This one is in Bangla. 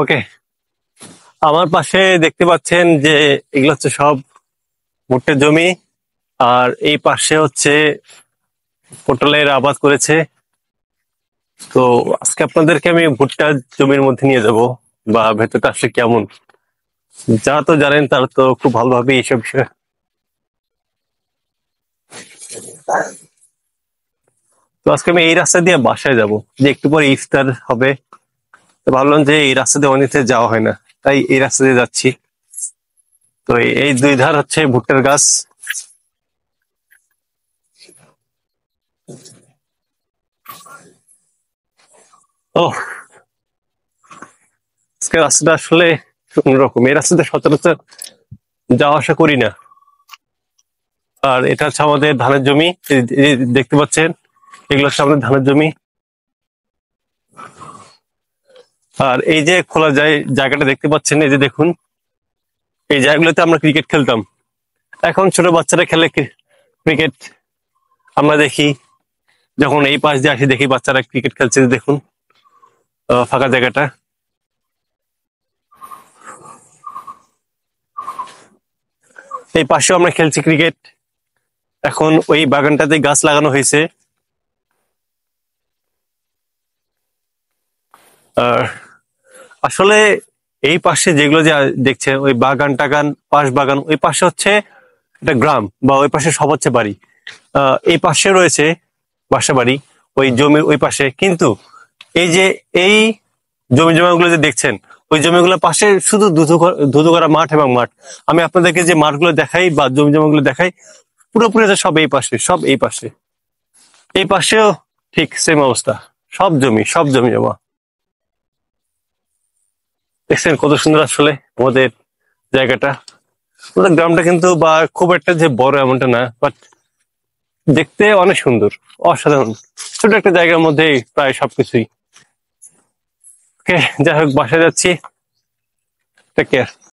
ওকে, আমার পাশে দেখতে পাচ্ছেন যে এগুলো হচ্ছে সব ভুট্টার জমি। আর এই পাশে হচ্ছে পটলের আবাদ করেছে। তো আজকে আপনাদেরকে আমি ভুট্টার জমির মধ্যে নিয়ে যাব, বা ভেতরটা আসলে কেমন। যারা তো জানেন তারা তো খুব ভালোভাবে এইসব বিষয়ে। তো আজকে আমি এই রাস্তা দিয়ে বাসায় যাব, যে একটু পরে ইফতার হবে। তো ভাবলাম যে এই রাস্তা দিয়ে অনেকটা যাওয়া হয় না, তাই এই রাস্তা দিয়ে যাচ্ছি। তো এই দুই ধার হচ্ছে ভুট্টার গাছ। ও, আজকে রাস্তাটা আসলে অন্যরকম। এই রাস্তাতে সচরাচর যাওয়া আসা করি না। আর এটা হচ্ছে আমাদের ধানের জমি। এই দেখতে পাচ্ছেন, এগুলো হচ্ছে আমাদের ধানের জমি। আর এই যে খোলা জায়গাটা দেখতে পাচ্ছেন, এই যে দেখুন, এই জায়গাগুলোতে আমরা ক্রিকেট খেলতাম। এখন ছোট বাচ্চারা খেলে ক্রিকেট। আমরা দেখি, যখন এই পাশ দিয়ে আসি দেখি বাচ্চারা ক্রিকেট খেলছে। দেখুন ফাঁকা জায়গাটা। এই পাশেও আমরা খেলছি ক্রিকেট। এখন ওই বাগানটাতে গাছ লাগানো হয়েছে। আর আসলে এই পাশে যেগুলো যে দেখছেন, ওই বাগান টাগান, পাশ বাগান, ওই পাশে হচ্ছে একটা গ্রাম, বা ওই পাশে সব হচ্ছে বাড়ি। এই পাশে রয়েছে বাসা বাড়ি, ওই জমির ওই পাশে। কিন্তু এই যে এই জমিগুলো যে দেখছেন, ওই জমিগুলোর পাশে শুধু ধুধু করা মাঠ এবং মাঠ। আমি আপনাদেরকে যে মাঠগুলো দেখাই বা জমিগুলো দেখাই, পুরোপুরি সব এই পাশে, সব এই পাশে। এই পাশেও ঠিক সেম অবস্থা, সব জমি, সব জমি জমা। দেখছেন কত সুন্দর আসলে আমাদের জায়গাটা। আমাদের গ্রামটা কিন্তু বা খুব একটা যে বড় এমনটা না, বাট দেখতে অনেক সুন্দর, অসাধারণ। ছোট একটা জায়গার মধ্যে প্রায় সবকিছুই। ওকে, যাই হোক, বাসায় যাচ্ছি। Take care.